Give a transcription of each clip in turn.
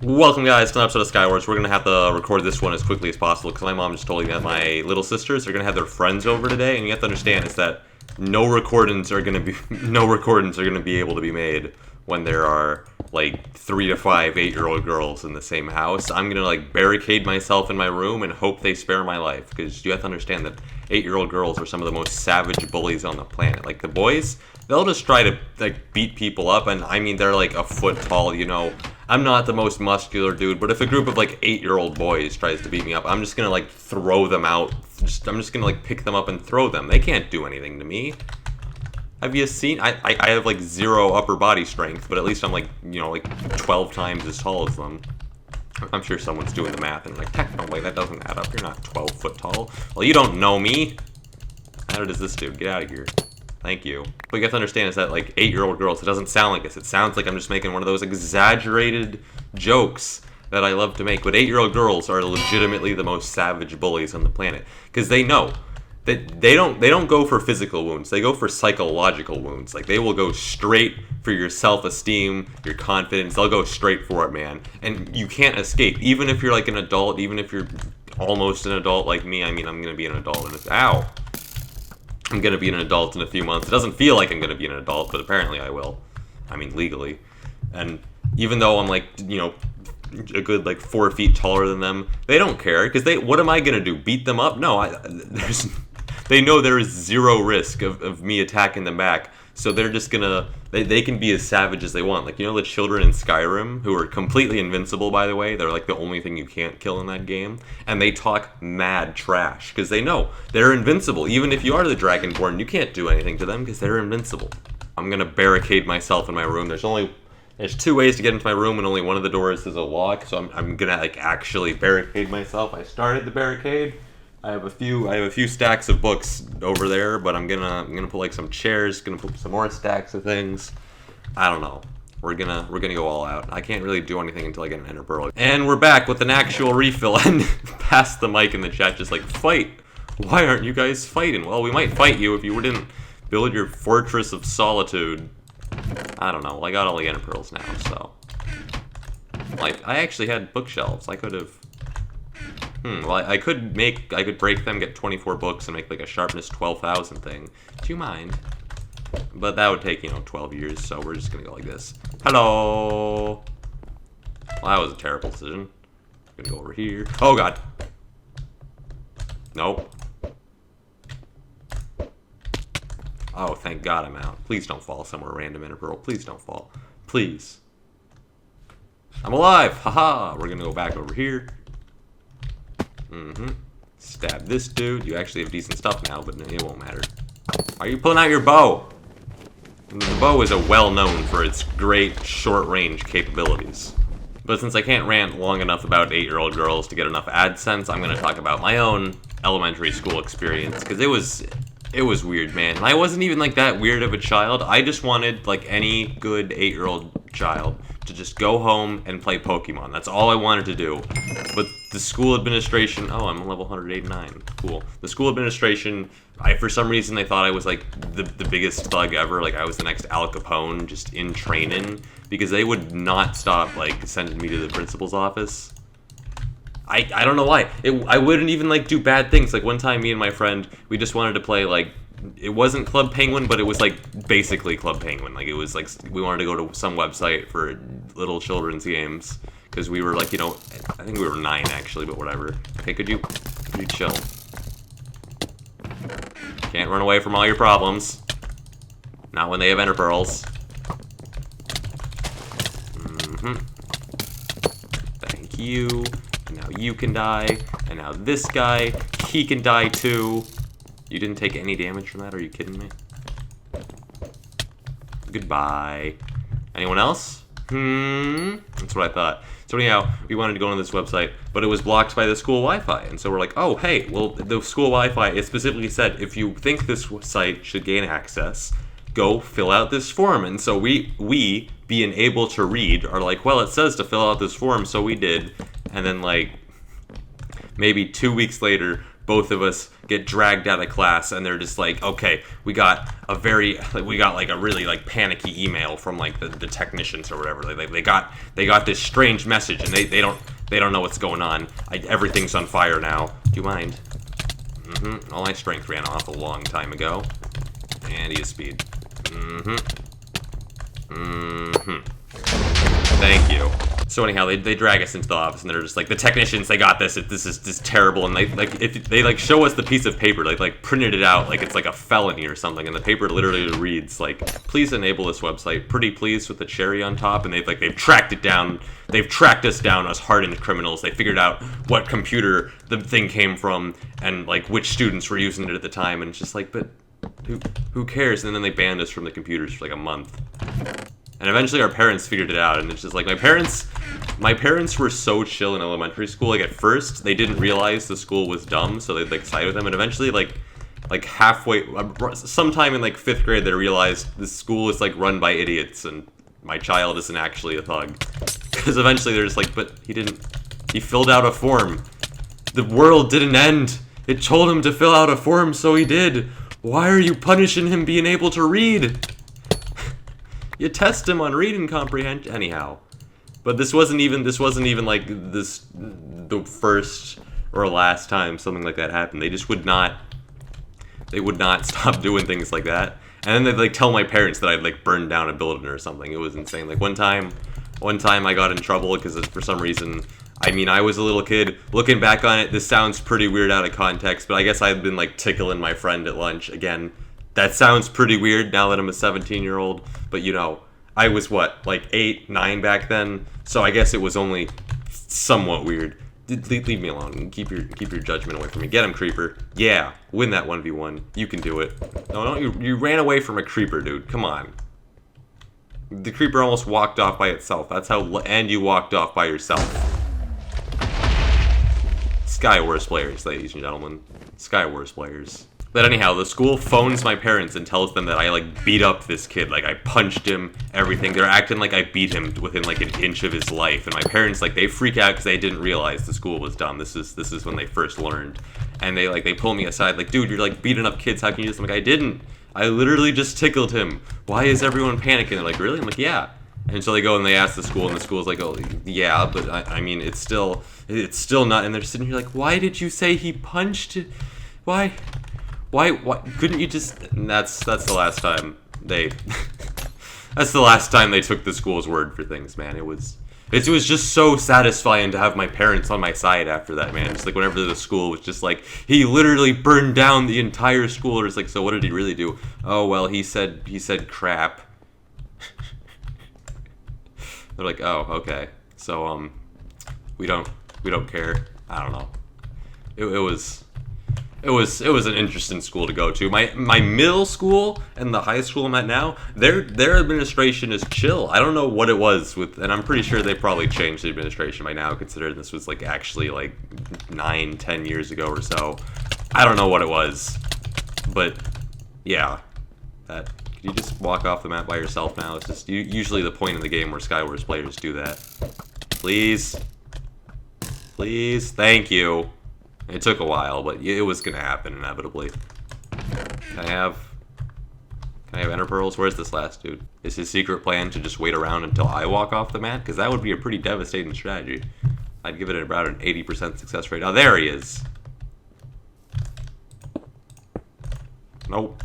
Welcome guys to an episode of Skywars. We're going to have to record this one as quickly as possible because my mom just told me that my little sisters are going to have their friends over today, and you have to understand is that no recordings are going to be able to be made when there are like 3 to 5 8-year-old girls in the same house. I'm going to like barricade myself in my room and hope they spare my life, because you have to understand that 8-year-old girls are some of the most savage bullies on the planet. Like the boys, they'll just try to like beat people up, and I mean they're like a foot tall, you know. I'm not the most muscular dude, but if a group of like 8-year-old boys tries to beat me up, I'm just gonna like throw them out. I'm just gonna like pick them up and throw them. They can't do anything to me. Have you seen? I have like 0 upper body strength, but at least I'm like, you know, like 12 times as tall as them. I'm sure someone's doing the math and like, Technoblade, that doesn't add up. You're not 12 foot tall. Well, you don't know me. How does this dude? Get out of here. Thank you. What you have to understand is that, like, 8-year-old girls, it doesn't sound like this. It sounds like I'm just making one of those exaggerated jokes that I love to make. But 8-year-old girls are legitimately the most savage bullies on the planet. Because they know that they don't go for physical wounds. They go for psychological wounds. Like, they will go straight for your self-esteem, your confidence. They'll go straight for it, man. And you can't escape. Even if you're, like, an adult, even if you're almost an adult like me. I mean, I'm going to be an adult. And it's, ow. I'm going to be an adult in a few months. It doesn't feel like I'm going to be an adult, but apparently I will. I mean, legally. And even though I'm like, you know, a good like 4 feet taller than them, they don't care, because what am I going to do? Beat them up? No, they know there is 0 risk of me attacking them back. So they're just gonna, they can be as savage as they want. Like, you know the children in Skyrim, who are completely invincible, by the way? They're like the only thing you can't kill in that game. And they talk mad trash, because they know they're invincible. Even if you are the Dragonborn, you can't do anything to them, because they're invincible. I'm gonna barricade myself in my room. There's 2 ways to get into my room, and only one of the doors is a lock. So I'm gonna like actually barricade myself. I started the barricade. I have a few stacks of books over there, but I'm gonna put like some chairs, gonna put some more stacks of things. I don't know. We're gonna go all out. I can't really do anything until I get an ender pearl. And we're back with an actual refill, and pass the mic in the chat, just like, fight. Why aren't you guys fighting? Well, we might fight you if you didn't build your fortress of solitude. I don't know. Well, I got all the ender pearls now, so like I actually had bookshelves. I could have. Well, I could break them, get 24 books, and make like a sharpness 12,000 thing. Do you mind? But that would take, you know, 12 years, so we're just gonna go like this. Hello! Well, that was a terrible decision. I'm gonna go over here. Oh, God! Nope. Oh, thank God I'm out. Please don't fall somewhere random in a pearl. Please don't fall. Please. I'm alive! Haha! We're gonna go back over here. Stab this dude. You actually have decent stuff now, but it won't matter. Why are you pulling out your bow? The bow is well-known for its great short-range capabilities. But since I can't rant long enough about 8-year-old girls to get enough AdSense, I'm going to talk about my own elementary school experience, because it was weird, man. And I wasn't even like that weird of a child. I just wanted, like any good 8-year-old child, to just go home and play Pokemon. That's all I wanted to do. But the school administration, oh, I'm level 189, cool. The school administration, for some reason they thought I was like the biggest thug ever, like I was the next Al Capone, just in training, because they would not stop like sending me to the principal's office. I don't know why. I wouldn't even like do bad things. Like one time me and my friend, we just wanted to play like, it wasn't Club Penguin, but it was like basically Club Penguin. Like it was like, we wanted to go to some website for little children's games, because we were like, you know, I think we were 9 actually, but whatever. Okay, could you chill? Can't run away from all your problems. Not when they have ender pearls. Thank you. And now you can die. And now this guy, he can die too. You didn't take any damage from that? Are you kidding me? Goodbye. Anyone else? That's what I thought. So anyhow, we wanted to go on this website, but it was blocked by the school Wi-Fi. And so we're like, oh, hey, well, the school Wi-Fi, it specifically said, if you think this site should gain access, go fill out this form. And so we being able to read, are like, well, it says to fill out this form, so we did. And then, like, maybe 2 weeks later, both of us get dragged out of class, and they're just like, okay, we got a really like panicky email from like the technicians or whatever. They got this strange message, and they don't know what's going on. Everything's on fire now. Do you mind? All my strength ran off a long time ago, and he has speed. Thank you. So anyhow, they drag us into the office, and they're just like, the technicians, they got this. This is terrible. And they show us the piece of paper, like printed it out like it's like a felony or something. And the paper literally reads like, please enable this website. Pretty please with the cherry on top. And they've tracked it down. They've tracked us down as hardened criminals. They figured out what computer the thing came from and like which students were using it at the time. And it's just like, but who cares? And then they banned us from the computers for like a month. And eventually our parents figured it out, and it's just like, my parents were so chill in elementary school. Like, at first, they didn't realize the school was dumb, so they'd like side with them, and eventually, like halfway, sometime in like 5th grade, they realized this school is like run by idiots, and my child isn't actually a thug. Because eventually they're just like, but he filled out a form. The world didn't end. It told him to fill out a form, so he did. Why are you punishing him being able to read? You test him on reading comprehension, anyhow. But this wasn't even like the first or last time something like that happened. They just would not stop doing things like that. And then they'd like tell my parents that I'd like burned down a building or something. It was insane. Like one time I got in trouble because for some reason, I mean, I was a little kid. Looking back on it, this sounds pretty weird out of context, but I guess I had been like tickling my friend at lunch again. That sounds pretty weird now that I'm a 17-year-old, but you know, I was what, like 8, 9 back then, so I guess it was only somewhat weird. Leave me alone. Keep your judgment away from me. Get him, creeper. Yeah, win that 1v1. You can do it. No, you ran away from a creeper, dude. Come on. The creeper almost walked off by itself. And you walked off by yourself. Skywars players, ladies and gentlemen. Skywars players. But anyhow, the school phones my parents and tells them that I like beat up this kid, like I punched him, everything. They're acting like I beat him within like an inch of his life, and my parents like they freak out because they didn't realize the school was dumb. This is when they first learned, and they pull me aside like, dude, you're like beating up kids. How can you do this? I'm like, I didn't. I literally just tickled him. Why is everyone panicking? They're like, really? I'm like, yeah. And so they go and they ask the school, and the school's like, oh yeah, but I mean it's still not. And they're sitting here like, why did you say he punched? Why couldn't you just? And that's the last time they. That's the last time they took the school's word for things, man. It was just so satisfying to have my parents on my side after that, man. It's like whenever the school was just like, he literally burned down the entire school. Or it's like, so what did he really do? Oh well, he said crap. They're like, oh okay, so we don't care. I don't know. It was an interesting school to go to. My middle school and the high school I'm at now, their administration is chill. I don't know what it was with, and I'm pretty sure they probably changed the administration by now, considering this was like actually like 9-10 years ago or so. I don't know what it was, but yeah, that. Can you just walk off the map by yourself now? It's just usually the point in the game where Skywars players do that. Please, thank you. It took a while, but it was gonna happen inevitably. Can I have ender pearls? Where's this last dude? Is his secret plan to just wait around until I walk off the map? Because that would be a pretty devastating strategy. I'd give it about an 80% success rate. Oh, there he is. Nope.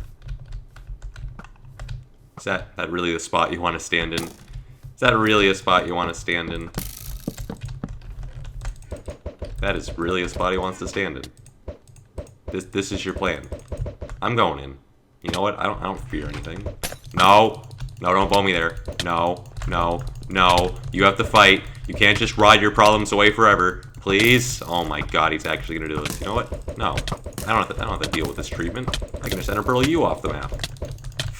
Is that really the spot you want to stand in? Is that really a spot you want to stand in? That is really a spot he wants to stand in. This is your plan. I'm going in. You know what? I don't fear anything. No, don't blow me there. No. You have to fight. You can't just ride your problems away forever. Please. Oh my God, he's actually gonna do this. You know what? No, I don't have to deal with this treatment. I can just enter pearl you off the map.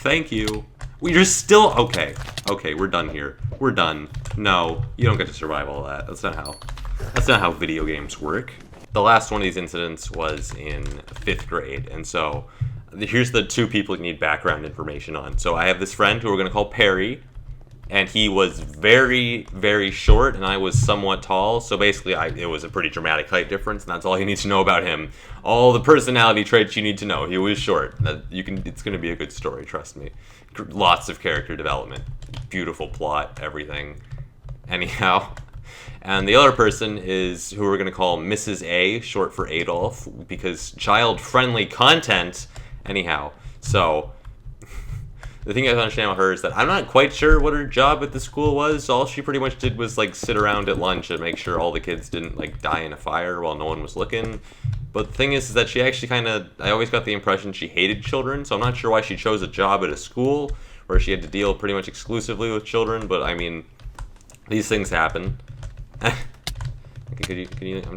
Thank you. You're still okay. Okay, we're done here. We're done. No, you don't get to survive all that. That's not how video games work. The last one of these incidents was in 5th grade, and so here's the two people you need background information on. So I have this friend who we're gonna call Perry, and he was very, very short, and I was somewhat tall. So basically, it was a pretty dramatic height difference, and that's all you need to know about him. All the personality traits you need to know. He was short. It's going to be a good story, trust me. Lots of character development, beautiful plot, everything. Anyhow, and the other person is who we're going to call Mrs. A, short for Adolf, because child-friendly content. Anyhow, so the thing I have to understand about her is that I'm not quite sure what her job at the school was. All she pretty much did was like sit around at lunch and make sure all the kids didn't like die in a fire while no one was looking. But the thing is that she actually I always got the impression she hated children, so I'm not sure why she chose a job at a school where she had to deal pretty much exclusively with children, but I mean, these things happen. I'm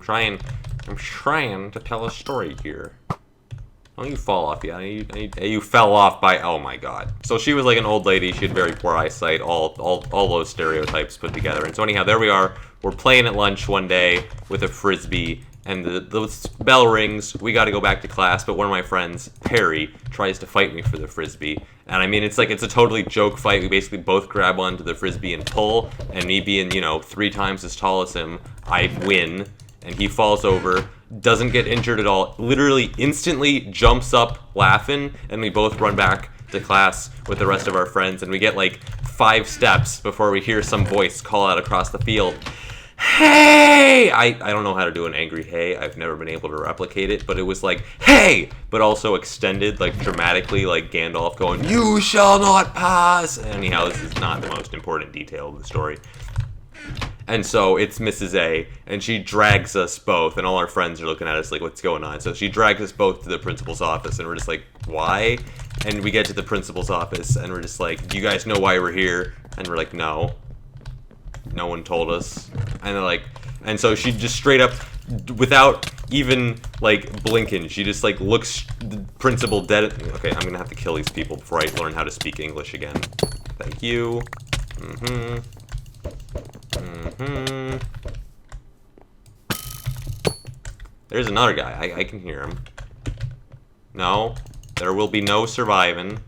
trying to tell a story here. Don't you fall off yet? You fell off by, oh my god. So she was like an old lady, she had very poor eyesight, all those stereotypes put together. And so anyhow, there we are. We're playing at lunch one day with a frisbee, and the bell rings. We got to go back to class, but one of my friends, Perry, tries to fight me for the frisbee. And I mean, it's a totally joke fight. We basically both grab onto the frisbee and pull, and me being, 3 times as tall as him, I win, and he falls over, doesn't get injured at all, literally instantly jumps up laughing, and we both run back to class with the rest of our friends, and we get like 5 steps before we hear some voice call out across the field, "Hey!" I don't know how to do an angry hey. I've never been able to replicate it, but it was like, "Hey!" but also extended, like dramatically, like Gandalf going, "You shall not pass!" Anyhow, this is not the most important detail of the story. And so it's Mrs. A, and she drags us both, and all our friends are looking at us like, what's going on? So she drags us both to the principal's office, and we're just like, why? And we get to the principal's office, and we're just like, do you guys know why we're here? And we're like, no. No one told us. And they're like, and so she just straight up, without even like blinking, she just like looks the principal dead. Okay, I'm gonna have to kill these people before I learn how to speak English again. Thank you. There's another guy. I can hear him. No, there will be no surviving.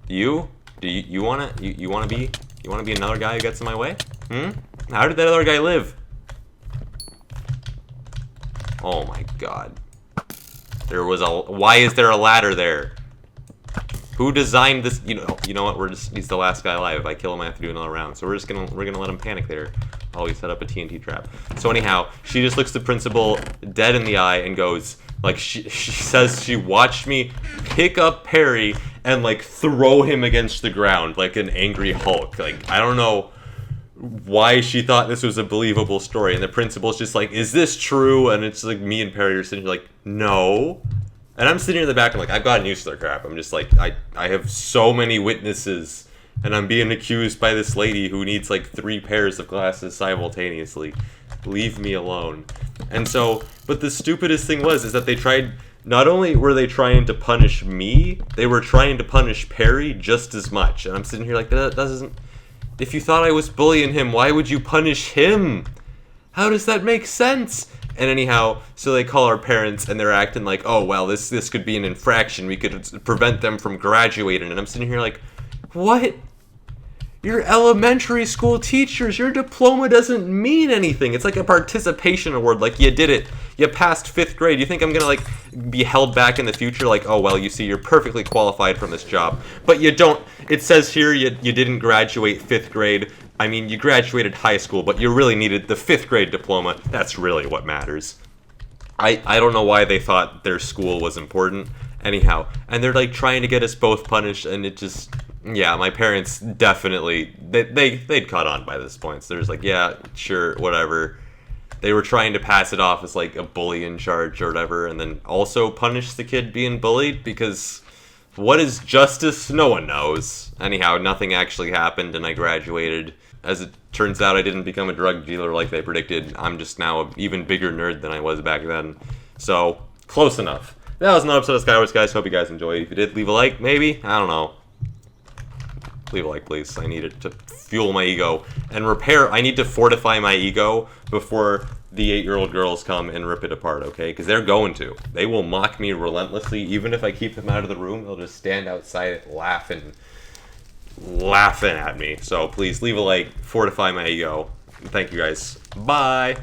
You wanna be another guy who gets in my way? How did that other guy live? Oh my god. Why is there a ladder there? Who designed this? You know what? He's the last guy alive. If I kill him, I have to do another round. So we're gonna let him panic there. Oh, he set up a TNT trap. So anyhow, she just looks the principal dead in the eye and goes, like, she says she watched me pick up Perry and like throw him against the ground like an angry Hulk. Like, I don't know why she thought this was a believable story. And the principal's just like, is this true? And it's like me and Perry are sitting here like, no. And I'm sitting in the back, I'm like, I've gotten used to their crap. I'm just like, I have so many witnesses, and I'm being accused by this lady who needs like 3 pairs of glasses simultaneously. Leave me alone. And so, but the stupidest thing is that not only were they trying to punish me, they were trying to punish Perry just as much. And I'm sitting here like, that doesn't, if you thought I was bullying him, why would you punish him? How does that make sense? And anyhow, so they call our parents, and they're acting like, oh, well, this could be an infraction. We could prevent them from graduating. And I'm sitting here like, what? You're elementary school teachers. Your diploma doesn't mean anything. It's like a participation award. Like, you did it. You passed 5th grade. You think I'm going to, like, be held back in the future? Like, oh, well, you see, you're perfectly qualified from this job. But you don't. It says here you didn't graduate 5th grade. I mean, you graduated high school, but you really needed the 5th grade diploma. That's really what matters. I don't know why they thought their school was important. Anyhow, and they're like trying to get us both punished, and it just, yeah, my parents definitely, they'd caught on by this point. So they're just like, yeah, sure, whatever. They were trying to pass it off as like a bullying charge or whatever, and then also punish the kid being bullied, because what is justice? No one knows. Anyhow, nothing actually happened, and I graduated. As it turns out, I didn't become a drug dealer like they predicted. I'm just now an even bigger nerd than I was back then. So, close enough. That was another episode of Skywars, guys. Hope you guys enjoyed. If you did, leave a like, maybe? I don't know. Leave a like, please. I need it to fuel my ego. And I need to fortify my ego before the 8-year-old girls come and rip it apart, okay? Because they're going to. They will mock me relentlessly. Even if I keep them out of the room, they'll just stand outside it laughing. laughing at me. So please leave a like, fortify my ego. Thank you guys. Bye.